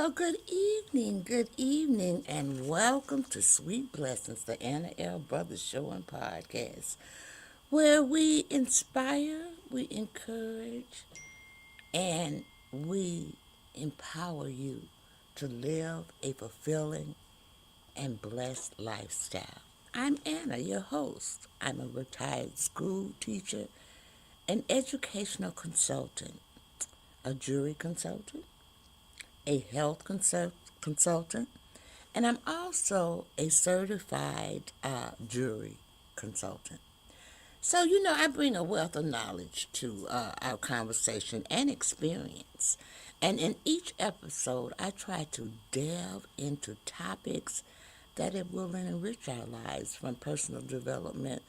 Well, good evening, and welcome to Sweet Blessings, the Anna L. Brothers Show and Podcast, where we inspire, we encourage, and we empower you to live a fulfilling and blessed lifestyle. I'm Anna, your host. I'm a retired school teacher, an educational consultant, a jury consultant, a health consultant, and I'm also a certified jury consultant. So, I bring a wealth of knowledge to our conversation and experience. And in each episode, I try to delve into topics that it will enrich our lives, from personal development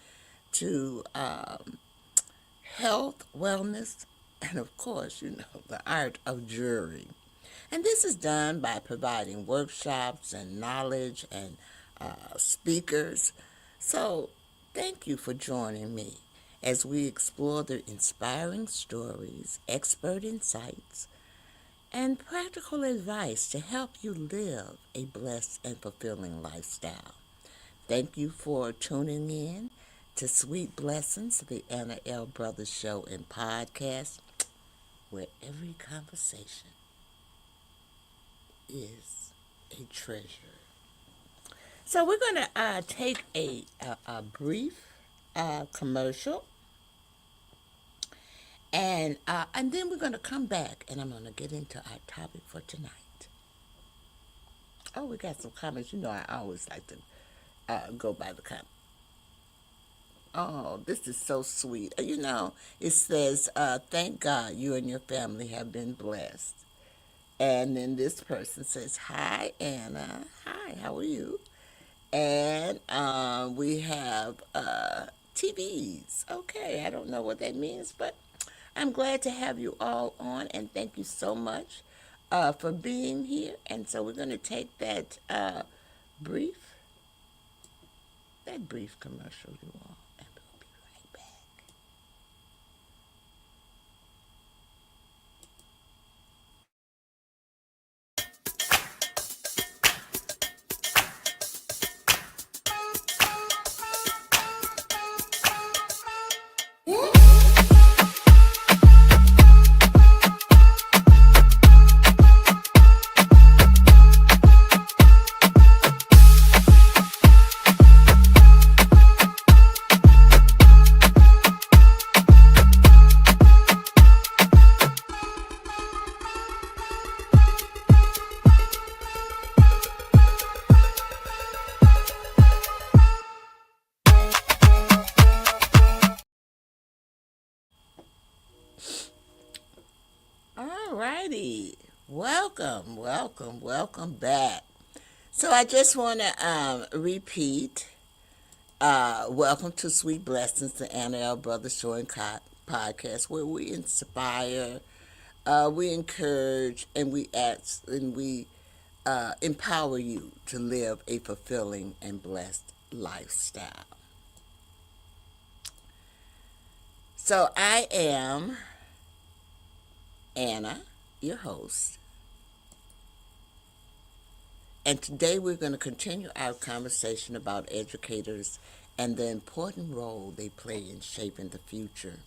to health, wellness, and of course, the art of jury. And this is done by providing workshops and knowledge and speakers. So, thank you for joining me as we explore the inspiring stories, expert insights, and practical advice to help you live a blessed and fulfilling lifestyle. Thank you for tuning in to Sweet Blessings, the Anna L. Brothers Show and Podcast, where every conversation is a treasure. So we're going to take a brief commercial, and then we're going to come back, and I'm going to get into our topic for tonight. Oh, we got some comments. I always like to go by the comments. Oh, this is so sweet. It says, thank God you and your family have been blessed. And then this person says, hi, Anna. Hi, how are you? And we have TVs. Okay, I don't know what that means, but I'm glad to have you all on, and thank you so much for being here. And so we're going to take brief, that brief commercial, you all, and we'll be right back. All righty. Welcome back. So I just want to repeat. Welcome to Sweet Blessings, the Anna L. Brothers Show and Podcast, where we inspire, we encourage, and we empower you to live a fulfilling and blessed lifestyle. So I am Anna, your host, and today we're going to continue our conversation about educators and the important role they play in shaping the future.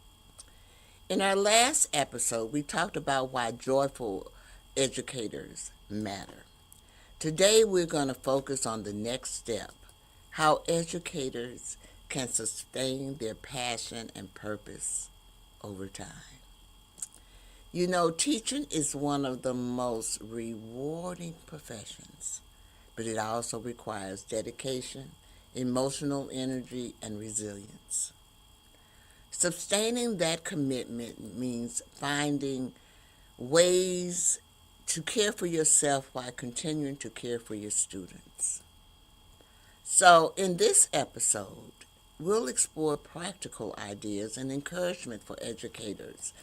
In our last episode, we talked about why joyful educators matter. Today, we're going to focus on the next step, how educators can sustain their passion and purpose over time. Teaching is one of the most rewarding professions, but it also requires dedication, emotional energy, and resilience. Sustaining that commitment means finding ways to care for yourself while continuing to care for your students. So, in this episode, we'll explore practical ideas and encouragement for educators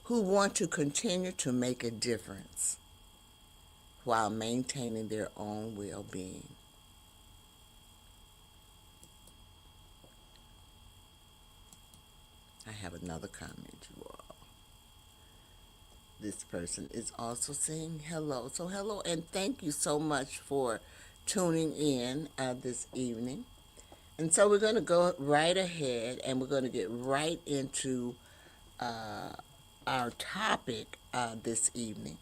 who want to continue to make a difference while maintaining their own well-being. I have another comment, you all. this person is also saying hello. So hello and thank you so much for tuning in this evening. And so we're going to go right ahead and we're going to get right into uh, our topic this evening.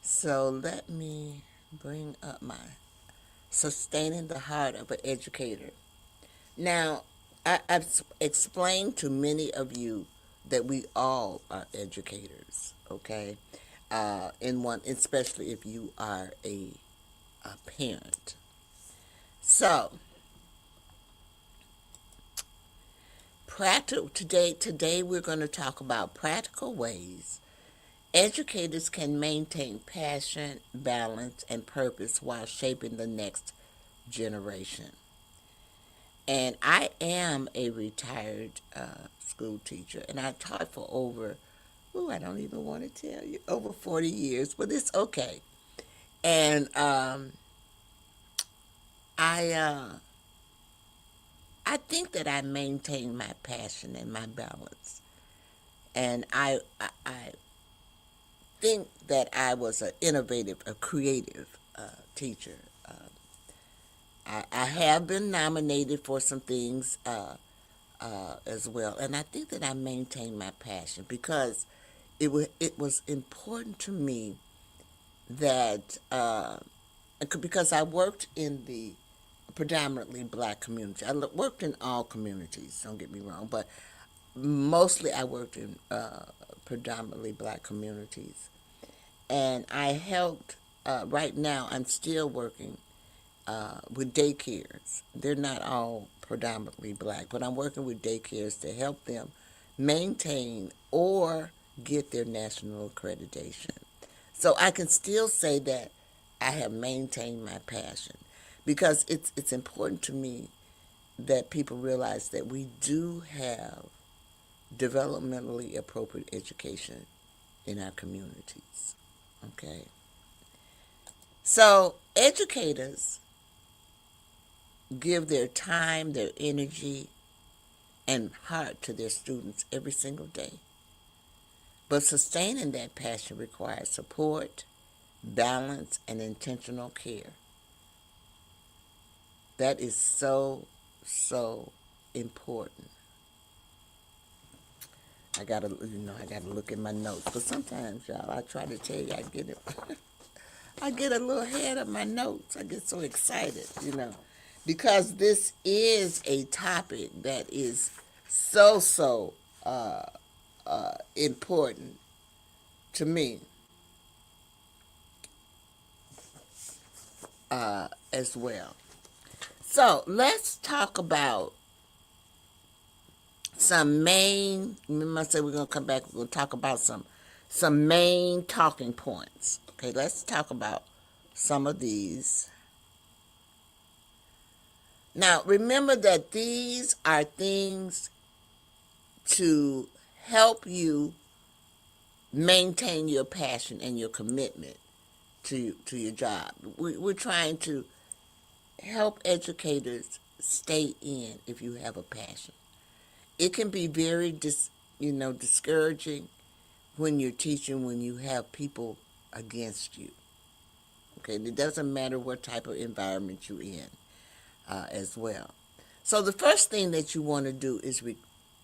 So let me bring up my sustaining the heart of an educator. Now, I've explained to many of you that we all are educators, okay? In one, especially if you are a parent. So, today we're going to talk about practical ways educators can maintain passion, balance, and purpose while shaping the next generation. And I am a retired school teacher, and I taught for over, I don't even want to tell you, over 40 years, but it's okay. And I, uh, I think that I maintain my passion and my balance. And I think that I was an innovative, a creative teacher. I have been nominated for some things as well, and I think that I maintain my passion because it was important to me that because I worked in the predominantly black community. Worked in all communities. Don't get me wrong, but mostly I worked in predominantly black communities, and I helped. Right now, I'm still working with daycares. They're not all predominantly black, but I'm working with daycares to help them maintain or get their national accreditation. So I can still say that I have maintained my passion because it's important to me that people realize that we do have developmentally appropriate education in our communities. Okay? So educators give their time, their energy, and heart to their students every single day. But sustaining that passion requires support, balance, and intentional care. That is so, so important. I gotta look at my notes. But sometimes, y'all, I try to tell you, I get a little ahead of my notes. I get so excited, because this is a topic that is so, so important to me as well. So let's talk about some main. Remember, I said we're gonna come back. We're gonna talk about some main talking points. Okay, let's talk about some of these. Now, remember that these are things to help you maintain your passion and your commitment to your job. We're trying to help educators stay in if you have a passion. It can be very discouraging when you're teaching when you have people against you. Okay, it doesn't matter what type of environment you're in as well. So the first thing that you want to do is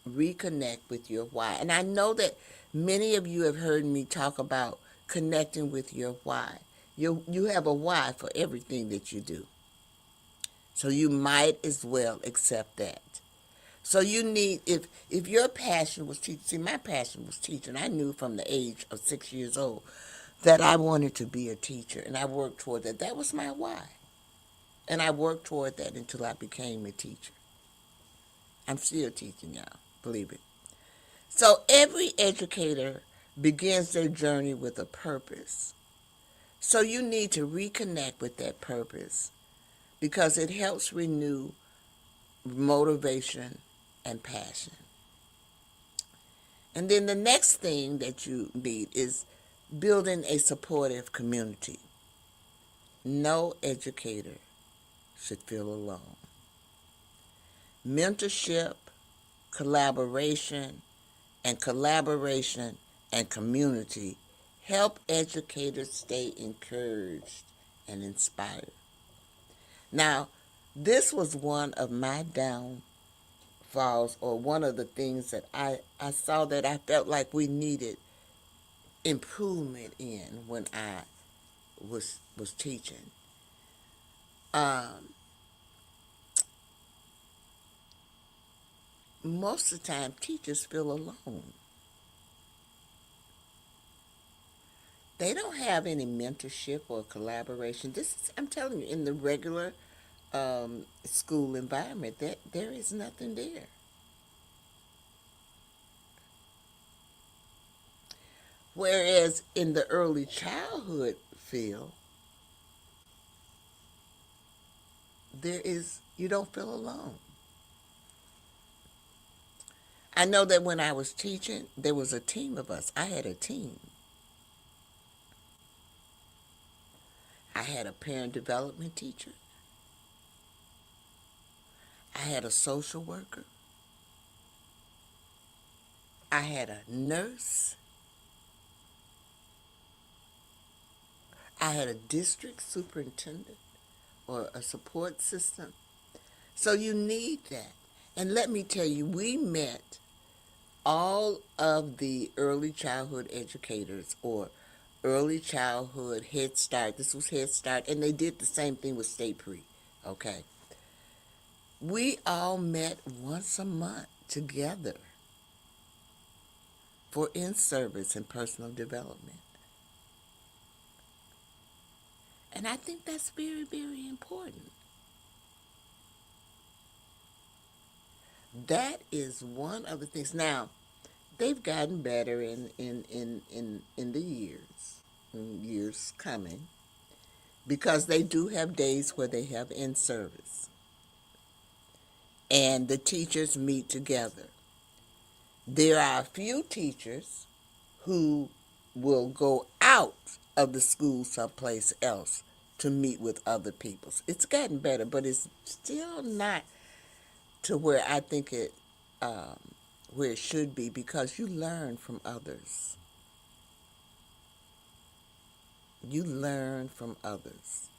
reconnect with your why. And I know that many of you have heard me talk about connecting with your why. You have a why for everything that you do. So you might as well accept that. So you need, if your passion was teaching, see, my passion was teaching. I knew from the age of 6 years old that I wanted to be a teacher, and I worked toward that. That was my why. And I worked toward that until I became a teacher. I'm still teaching, y'all, believe it. So every educator begins their journey with a purpose. So you need to reconnect with that purpose because it helps renew motivation and passion. And then the next thing that you need is building a supportive community. No educator should feel alone. Mentorship, collaboration and community help educators stay encouraged and inspired. Now, this was one of my downfalls, or one of the things that I saw that I felt like we needed improvement in when I was teaching. Um, Most of the time, teachers feel alone. They don't have any mentorship or collaboration. This is, I'm telling you, in the regular school environment, that there is nothing there. Whereas in the early childhood field, you don't feel alone. I know that when I was teaching, there was a team of us. I had a team. I had a parent development teacher. I had a social worker. I had a nurse. I had a district superintendent or a support system. So you need that. And let me tell you, we met all of the early childhood educators, or early childhood Head Start. This was Head Start, and they did the same thing with State Pre. Okay. We all met once a month together for in-service and personal development. And I think that's very, very important. That is one of the things. Now, they've gotten better in the years coming, because they do have days where they have in-service. And the teachers meet together. There are a few teachers who will go out of the school someplace else to meet with other people. It's gotten better, but it's still not to where I think um, where it should be, because you learn from others. You learn from others.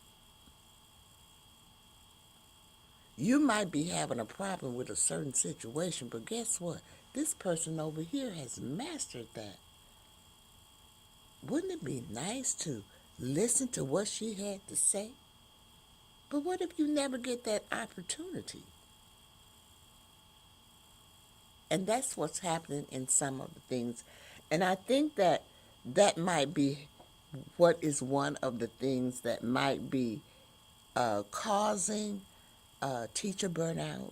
You might be having a problem with a certain situation, but guess what? This person over here has mastered that. Wouldn't it be nice to listen to what she had to say? But what if you never get that opportunity? And that's what's happening in some of the things. And I think that that might be what is one of the things that might be causing teacher burnout,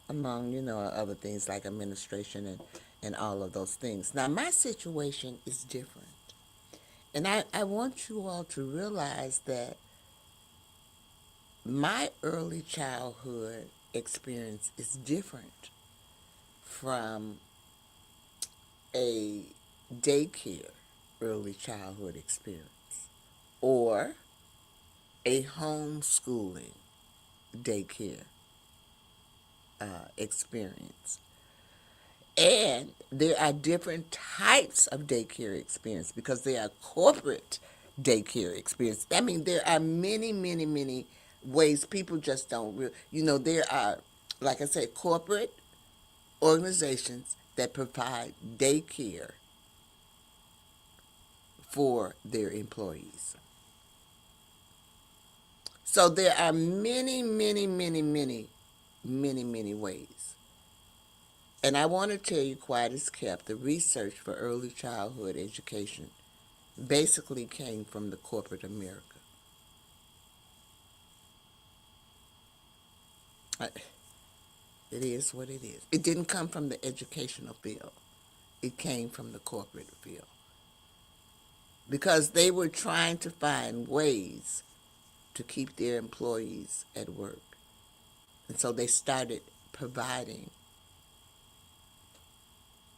among, other things like administration and all of those things. Now, my situation is different. And I want you all to realize that my early childhood experience is different from a daycare early childhood experience, or a homeschooling daycare experience. And there are different types of daycare experience, because there are corporate daycare experience. I mean, there are many, many, many ways. People just don't there are, like I said, corporate organizations that provide daycare for their employees. So there are many, many, many, many, many, many ways. And I want to tell you, quiet as kept, the research for early childhood education basically came from the corporate America. It is what it is. It didn't come from the educational field. It came from the corporate field. Because they were trying to find ways to keep their employees at work. And so they started providing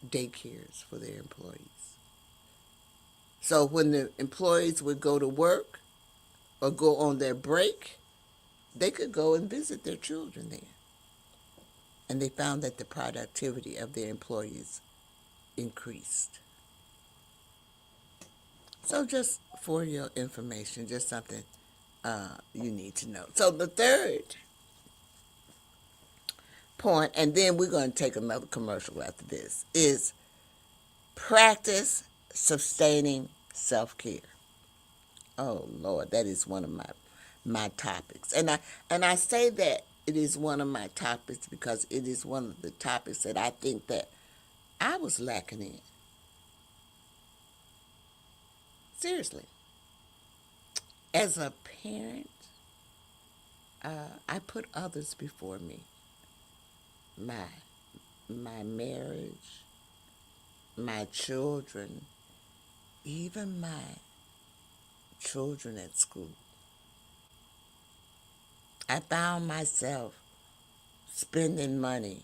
daycares for their employees. So when the employees would go to work or go on their break, they could go and visit their children there. And they found that the productivity of their employees increased. So just for your information, just something you need to know. So the third point, and then we're going to take another commercial after this, is practice sustaining self-care. Oh Lord, that is one of my topics. And I say that it is one of my topics because it is one of the topics that I think that I was lacking in. Seriously. As a parent, I put others before me. My my marriage, my children, even my children at school. I found myself spending money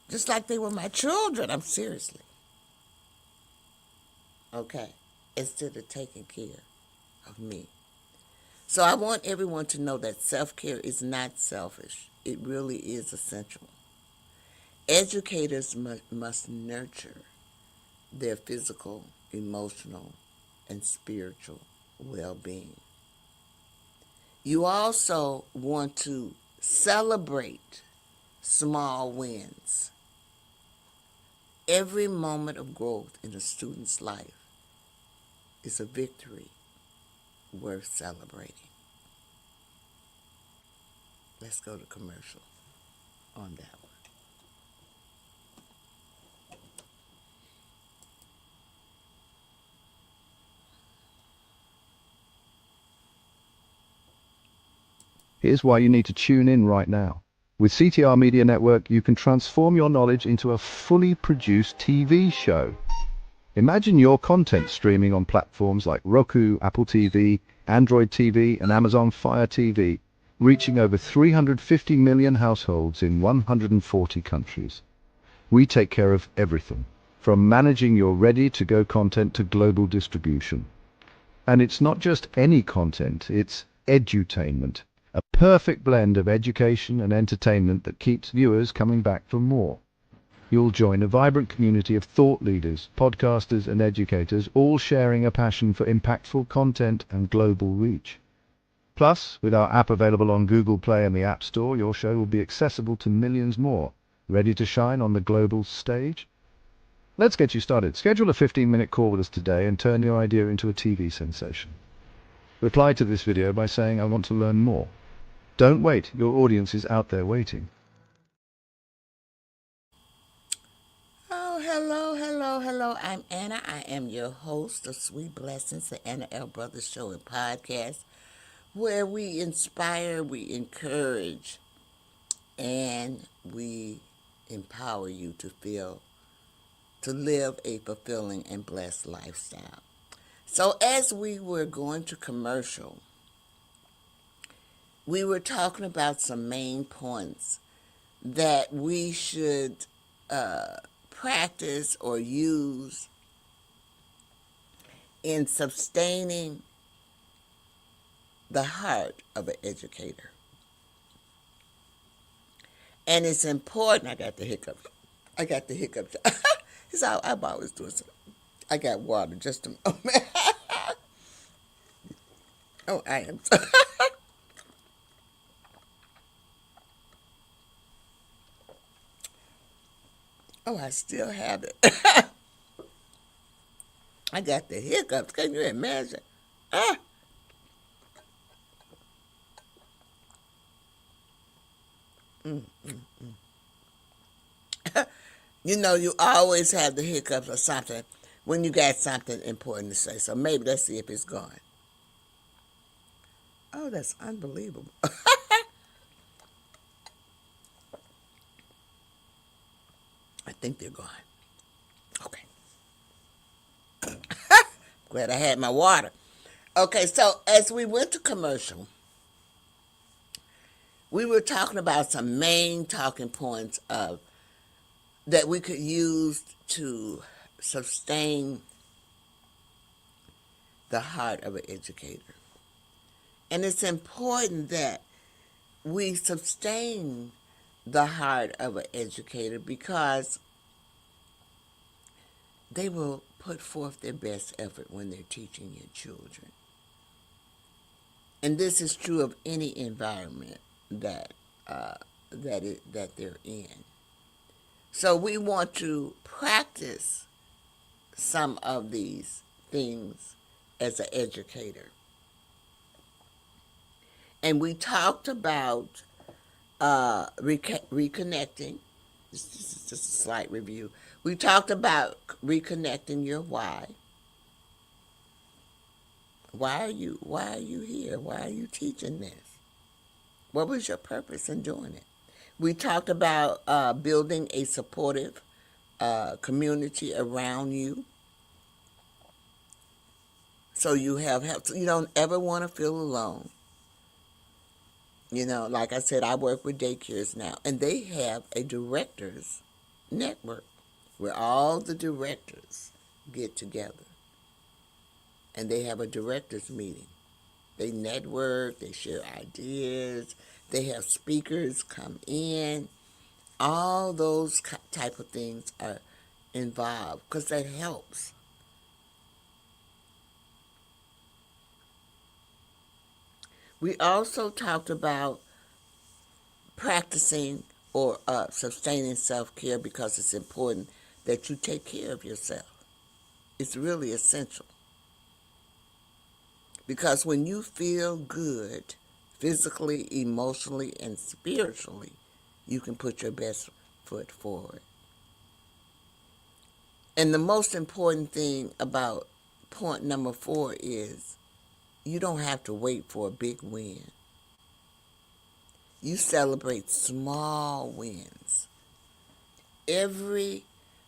just like they were my children. I'm seriously, okay, instead of taking care of me. So I want everyone to know that self-care is not selfish. It really is essential. Educators must nurture their physical, emotional, and spiritual well-being. You also want to celebrate small wins. Every moment of growth in a student's life is a victory worth celebrating. Let's go to commercial on that one. Here's why you need to tune in right now. With CTR Media Network, you can transform your knowledge into a fully produced TV show. Imagine your content streaming on platforms like Roku, Apple TV, Android TV, and Amazon Fire TV, reaching over 350 million households in 140 countries. We take care of everything, from managing your ready-to-go content to global distribution. And it's not just any content, it's edutainment, a perfect blend of education and entertainment that keeps viewers coming back for more. You'll join a vibrant community of thought leaders, podcasters and educators, all sharing a passion for impactful content and global reach. Plus, with our app available on Google Play and the App Store, your show will be accessible to millions more, ready to shine on the global stage. Let's get you started. Schedule a 15-minute call with us today and turn your idea into a TV sensation. Reply to this video by saying, "I want to learn more." Don't wait, your audience is out there waiting. Oh, hello, hello, hello. I'm Anna. I am your host of Sweet Blessings, the Anna L. Brothers Show and Podcast, where we inspire, we encourage, and we empower you to live a fulfilling and blessed lifestyle. So as we were going to commercial, we were talking about some main points that we should practice or use in sustaining the heart of an educator. And it's important. I got the hiccups. It's how I'm always doing something. I got water just a moment. Oh, I am. Oh, I still have it. I got the hiccups. Can you imagine? Ah. You know, you always have the hiccups or something when you got something important to say. So maybe let's see if it's gone. Oh, that's unbelievable. I think they're gone. Okay. Glad I had my water. Okay, so as we went to commercial, we were talking about some main talking points of that we could use to sustain the heart of an educator. And it's important that we sustain the heart of an educator because they will put forth their best effort when they're teaching your children. And this is true of any environment that that they're in. So we want to practice some of these things as an educator. And we talked about reconnecting. This is just a slight review. We talked about reconnecting your why. Why are you here? Why are you teaching this? What was your purpose in doing it? We talked about building a supportive community around you, so you have help. So you don't ever want to feel alone. You know, like I said, I work with daycares now, and they have a directors network where all the directors get together and they have a directors meeting. They network, they share ideas, they have speakers come in. All those type of things are involved because that helps. We also talked about practicing or sustaining self-care because it's important that you take care of yourself. It's really essential because when you feel good physically, emotionally, and spiritually, you can put your best foot forward. And the most important thing about point number 4 is you don't have to wait for a big win. You celebrate small wins. Every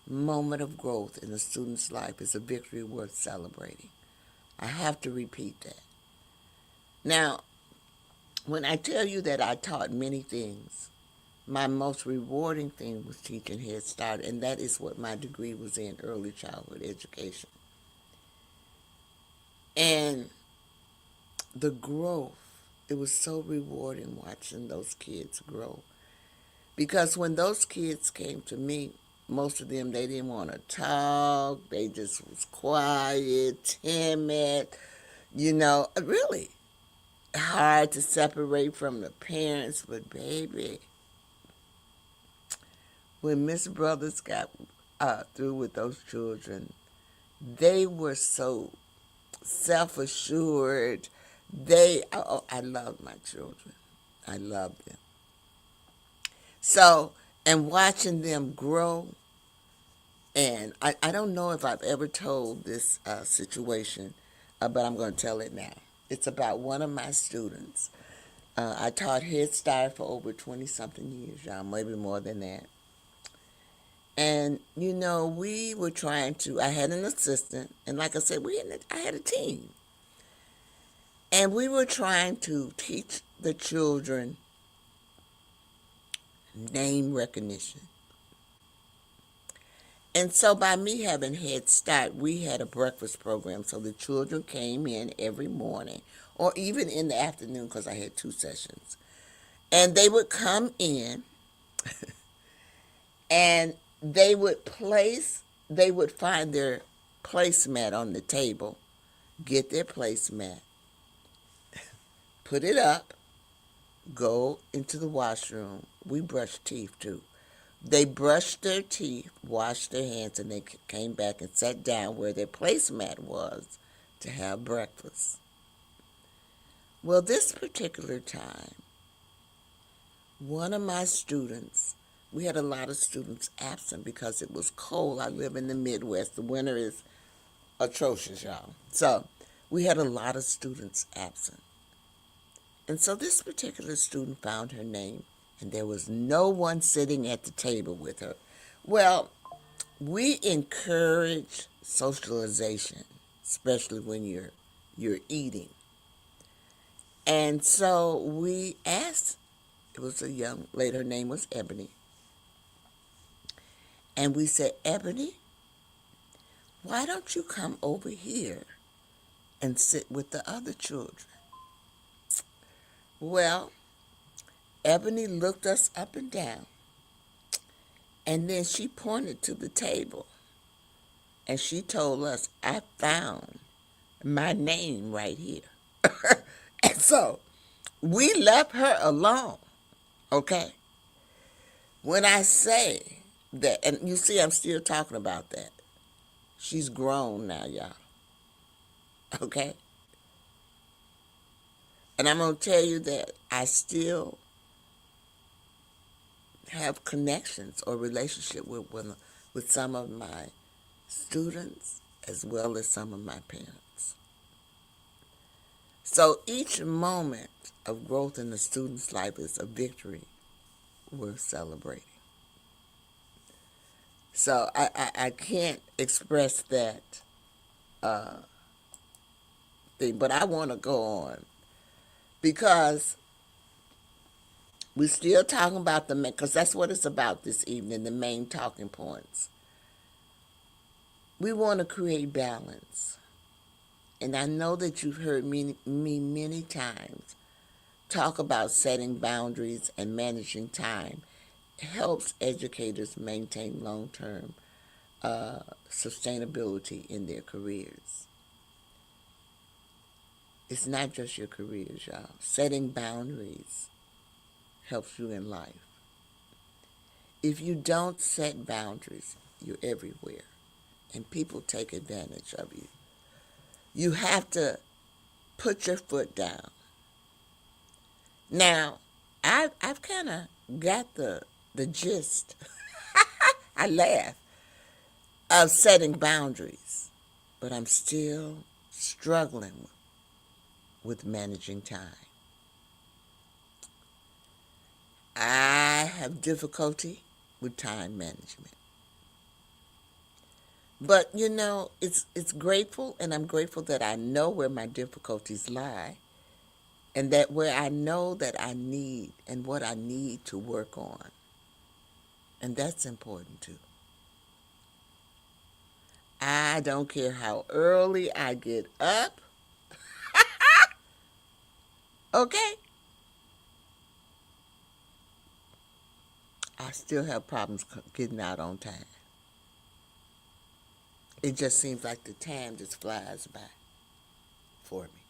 moment of growth in a student's life is a victory worth celebrating. I have to repeat that. Now, when I tell you that I taught many things, my most rewarding thing was teaching Head Start, and that is what my degree was in, early childhood education. And the growth, it was so rewarding watching those kids grow. Because when those kids came to me, most of them, they didn't want to talk. They just was quiet, timid, really hard to separate from the parents. But baby, when Miss Brothers got through with those children, they were so self-assured. I loved my children. I loved them. So, and watching them grow, and I don't know if I've ever told this situation, but I'm going to tell it now. It's about one of my students. I taught Head Start for over 20-something years, y'all, maybe more than that. And, we were trying to, I had an assistant, and like I said, I had a team. And we were trying to teach the children name recognition. And so by me having Head Start, we had a breakfast program. So the children came in every morning or even in the afternoon because I had 2 sessions. And they would come in and they would find their placemat on the table, get their placemat, put it up, go into the washroom. We brush teeth too. They brushed their teeth, washed their hands, and they came back and sat down where their placemat was to have breakfast. Well, this particular time, one of my students, we had a lot of students absent because it was cold. I live in the Midwest. The winter is atrocious, y'all. So we had a lot of students absent. And so this particular student found her name, and there was no one sitting at the table with her. Well, we encourage socialization, especially when you're eating. And so we asked, it was a young lady, her name was Ebony. And we said, Ebony, why don't you come over here and sit with the other children? Well, Ebony looked us up and down, and then she pointed to the table. And she told us, I found my name right here. And so we left her alone, okay? When I say that, and you see, I'm still talking about that. She's grown now, y'all, okay? And I'm going to tell you that I still have connections or relationship with some of my students as well as some of my parents. So each moment of growth in the student's life is a victory worth celebrating. So I can't express that thing, but I want to go on because we're still talking about because that's what it's about this evening, the main talking points. We want to create balance. And I know that you've heard me many times talk about setting boundaries and managing time. It helps educators maintain long-term sustainability in their careers. It's not just your careers, y'all. Setting boundaries helps you in life. If you don't set boundaries, you're everywhere, and people take advantage of you. You have to put your foot down. Now, I've kind of got the gist. I laugh of setting boundaries, but I'm still struggling with managing time. I have difficulty with time management. But you know, it's grateful, and I'm grateful that I know where my difficulties lie, and that where I know that I need and what I need to work on. And that's important too. I don't care how early I get up, okay? I still have problems getting out on time. It just seems like the time just flies by for me.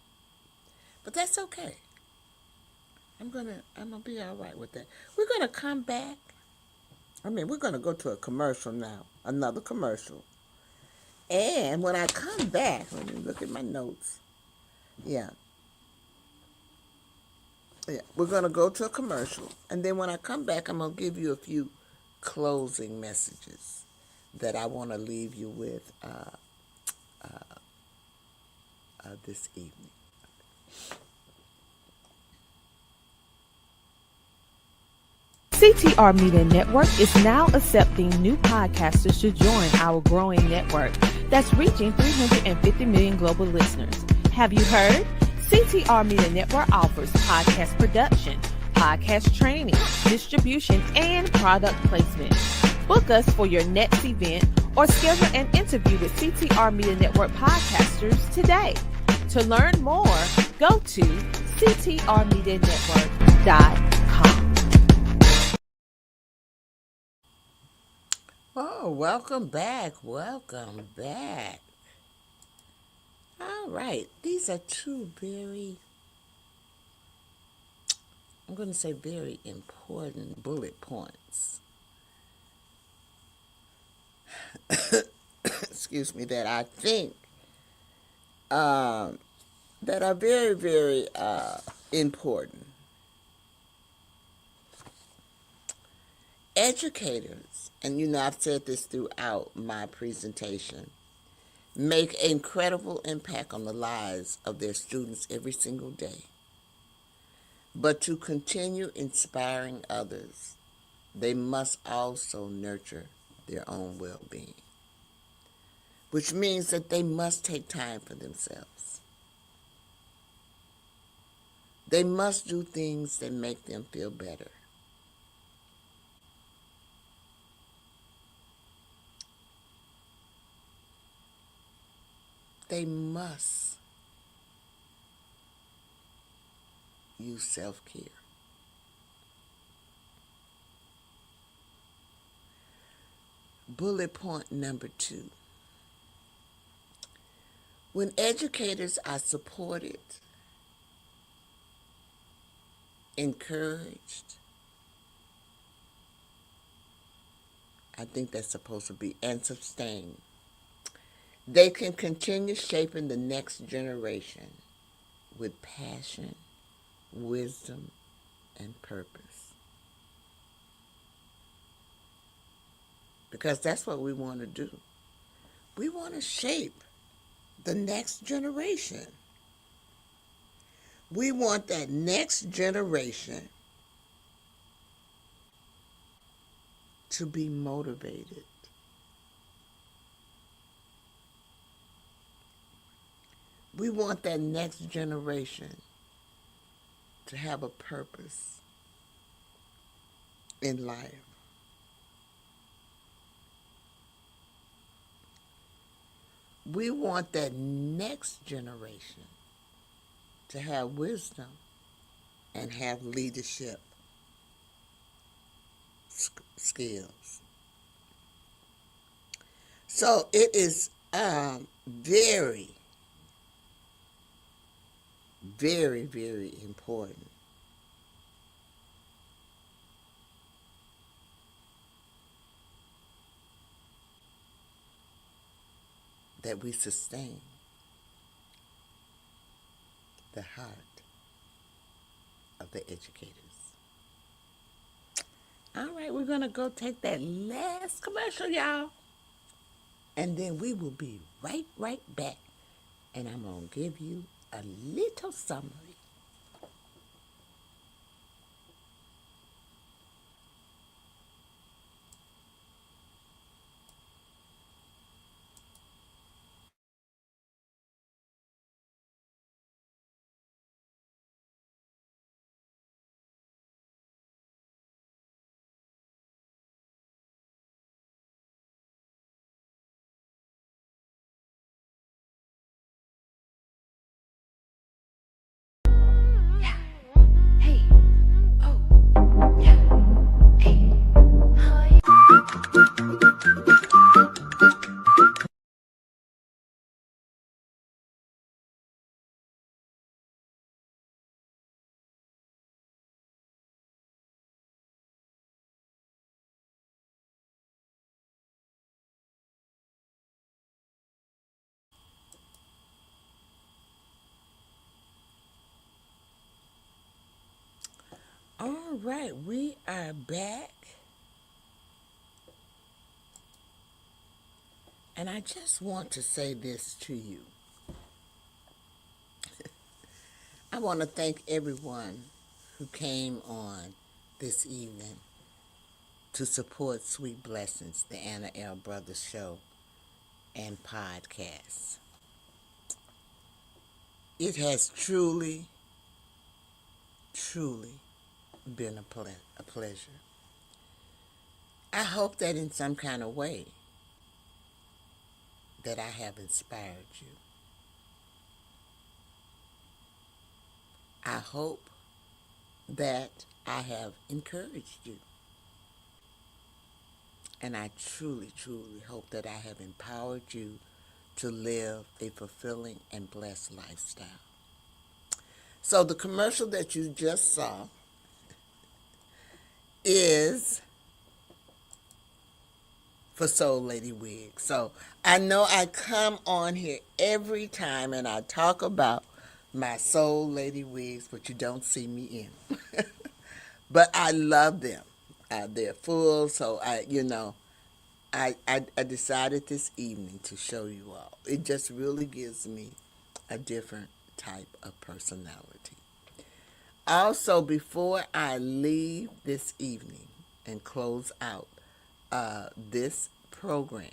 But that's okay. I'm gonna be all right with that. We're gonna come back. We're gonna go to a commercial now, another commercial. And when I come back, let me look at my notes. Yeah, yeah. We're gonna go to a commercial, and then when I come back, I'm gonna give you a few closing messages that I want to leave you with this evening. CTR Media Network is now accepting new podcasters to join our growing network that's reaching 350 million global listeners. Have you heard? CTR Media Network offers podcast production, podcast training, distribution, and product placement. Book us for your next event or schedule an interview with CTR Media Network podcasters today. To learn more, go to ctrmedianetwork.com. Oh, welcome back. Welcome back. All right. These are two I'm going to say very important bullet points. Excuse me, that I think that are very important. Educators, and you know I've said this throughout my presentation, make an incredible impact on the lives of their students every single day. But to continue inspiring others, they must also nurture their own well-being, which means that they must take time for themselves. They must do things that make them feel better. They must use self-care. Bullet point number 2. When educators are supported, encouraged, I think that's supposed to be, and sustained, they can continue shaping the next generation with passion, wisdom, and purpose. Because that's what we want to do. We want to shape the next generation. We want that next generation to be motivated. We want that next generation to have a purpose in life. We want that next generation to have wisdom and have leadership skills. So it is very, very, very important that we sustain the heart of the educators. All right, we're going to go take that last commercial, y'all. And then we will be right back. And I'm going to give you a little summary. All right, we are back. And I just want to say this to you. I want to thank everyone who came on this evening to support Sweet Blessings, the Anna L. Brothers Show and podcast. It has truly, truly been a pleasure. I hope that in some kind of way that I have inspired you. I hope that I have encouraged you. And I truly, truly hope that I have empowered you to live a fulfilling and blessed lifestyle. So the commercial that you just saw is for Soul Lady Wig. So I know I come on here every time and I talk about my Soul Lady wigs, but you don't see me in. But I love them. They're full, so I decided this evening to show you all. It just really gives me a different type of personality. Also, before I leave this evening and close out this program,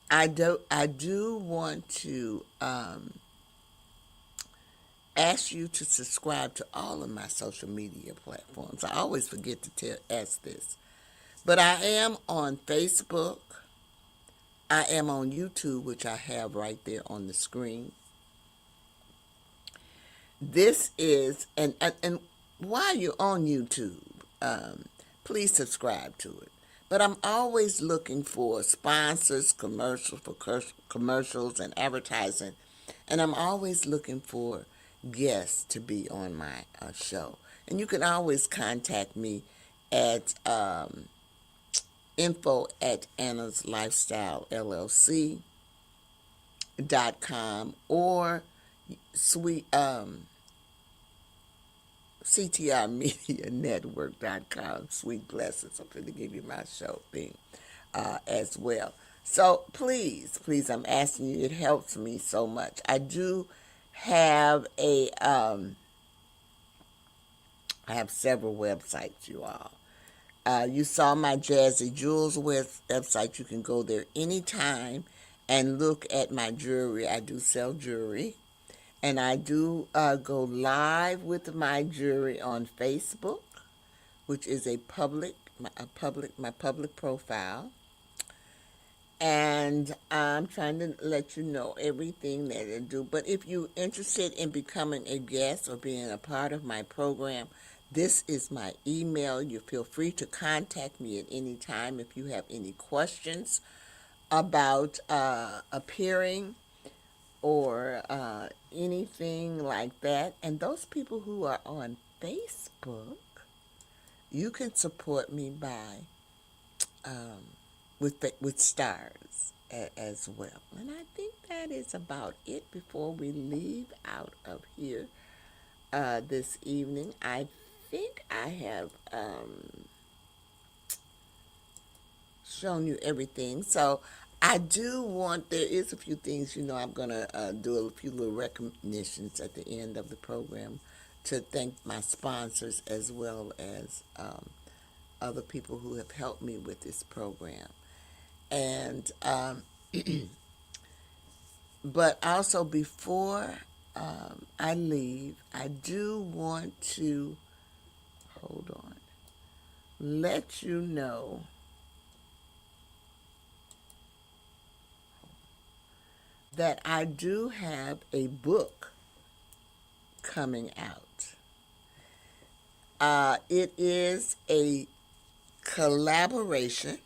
I do want to ask you to subscribe to all of my social media platforms. I always forget to ask this. But I am on Facebook. I am on YouTube, which I have right there on the screen. This is, and while you're on YouTube, please subscribe to it. But I'm always looking for sponsors, commercials and advertising, and I'm always looking for guests to be on my show. And you can always contact me at info at Anna's Lifestyle LLC.com or sweet CTRmedianetwork.com. Sweet blessings. I'm going to give you my show thing as well. So please, I'm asking you. It helps me so much. I do have I have several websites, you all. You saw my Jazzy Jewels website. You can go there anytime and look at my jewelry. I do sell jewelry. And I do go live with my jewelry on Facebook, which is my public profile. And I'm trying to let you know everything that I do. But if you're interested in becoming a guest or being a part of my program, this is my email. You feel free to contact me at any time if you have any questions about appearing or anything like that. And those people who are on Facebook, you can support me by with stars as well. And I think that is about it before we leave out of here this evening. I think I have shown you everything. So I do want, there is a few things, I'm going to do a few little recognitions at the end of the program to thank my sponsors as well as other people who have helped me with this program. And, but also before I leave, I do want to, hold on, let you know that I do have a book coming out. It is a collaboration.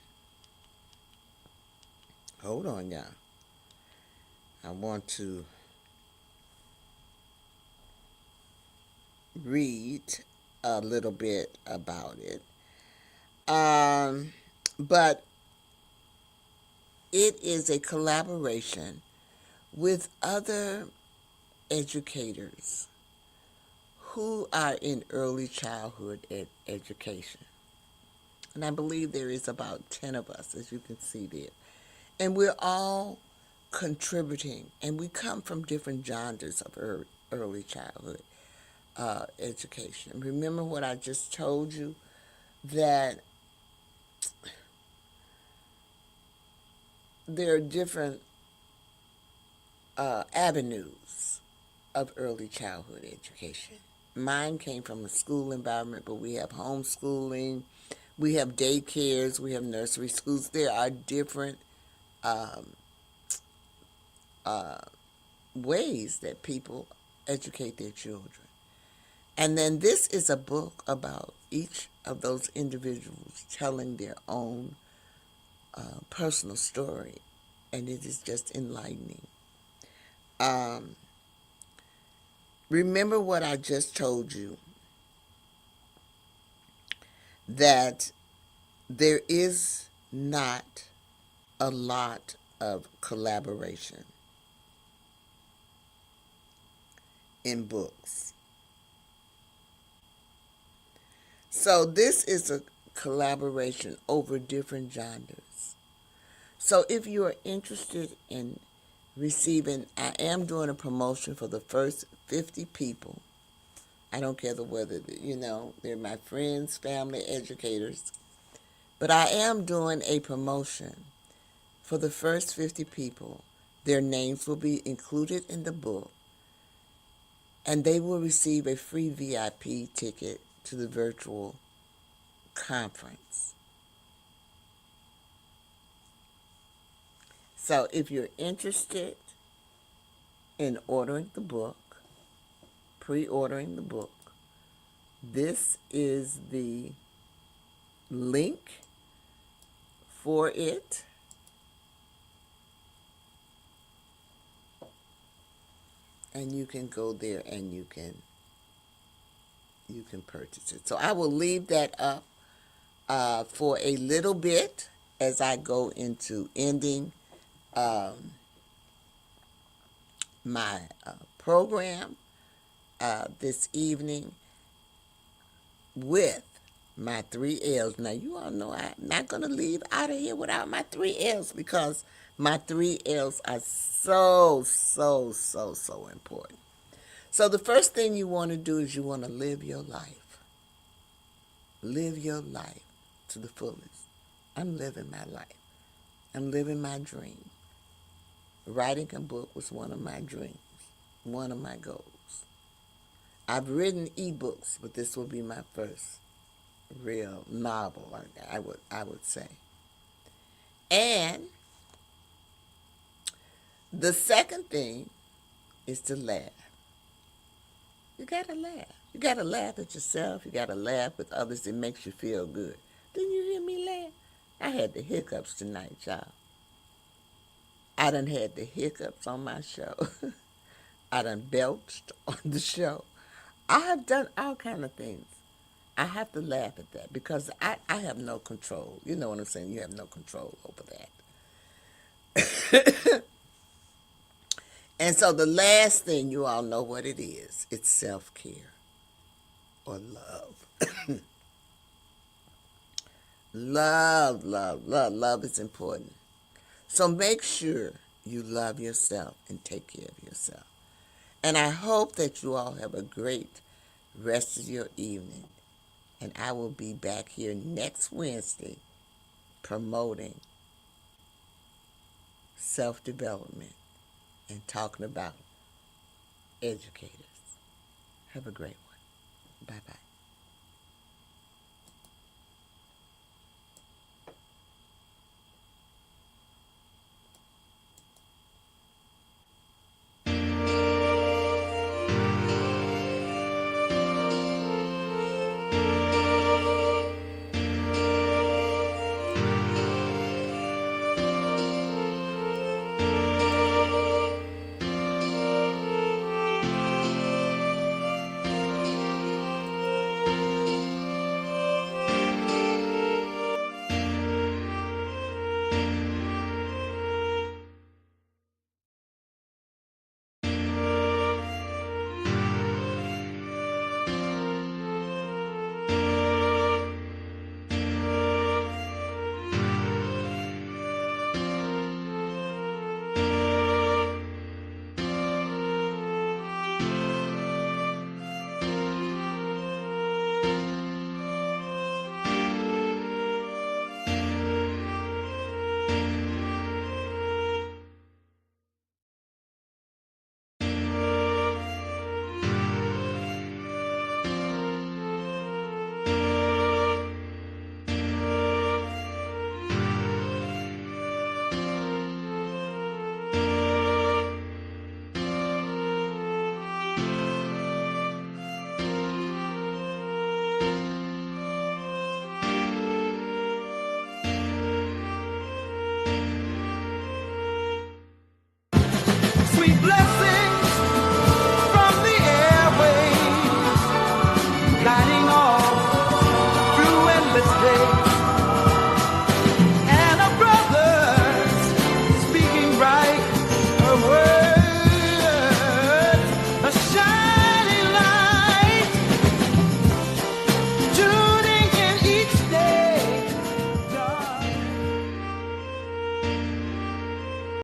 Hold on, y'all. I want to read a little bit about it. But it is a collaboration with other educators who are in early childhood education. And I believe there is about 10 of us, as you can see there. And we're all contributing, and we come from different genres of early childhood education. Remember what I just told you, that there are different avenues of early childhood education. Mine came from a school environment, but we have homeschooling, we have daycares, we have nursery schools. There are different ways that people educate their children. And then this is a book about each of those individuals telling their own personal story, and it is just enlightening. Remember what I just told you, that there is not a lot of collaboration in books. So this is a collaboration over different genres. So if you are interested in receiving, I am doing a promotion for the first 50 people. I don't care whether, they're my friends, family, educators. But I am doing a promotion for the first 50 people. Their names will be included in the book, and they will receive a free VIP ticket to the virtual conference. So if you're interested in ordering the book, pre-ordering the book, this is the link for it. And you can go there and you can purchase it. So I will leave that up for a little bit as I go into ending my program this evening with my 3 L's. Now, you all know I'm not going to leave out of here without my 3 L's, because my 3 L's are so, so, so, so important. So the first thing you want to do is you want to live your life. Live your life to the fullest. I'm living my life. I'm living my dream. Writing a book was one of my dreams, one of my goals. I've written ebooks, but this will be my first real novel, I would say. And the second thing is to laugh. You gotta laugh. You gotta laugh at yourself. You gotta laugh with others. It makes you feel good. Didn't you hear me laugh? I had the hiccups tonight, y'all. I done had the hiccups on my show. I done belched on the show. I have done all kind of things. I have to laugh at that because I have no control. You know what I'm saying? You have no control over that. And so the last thing, you all know what it is. It's self-care or love. Love, love, love. Love is important. So make sure you love yourself and take care of yourself. And I hope that you all have a great rest of your evening. And I will be back here next Wednesday promoting self-development and talking about educators. Have a great one. Bye-bye.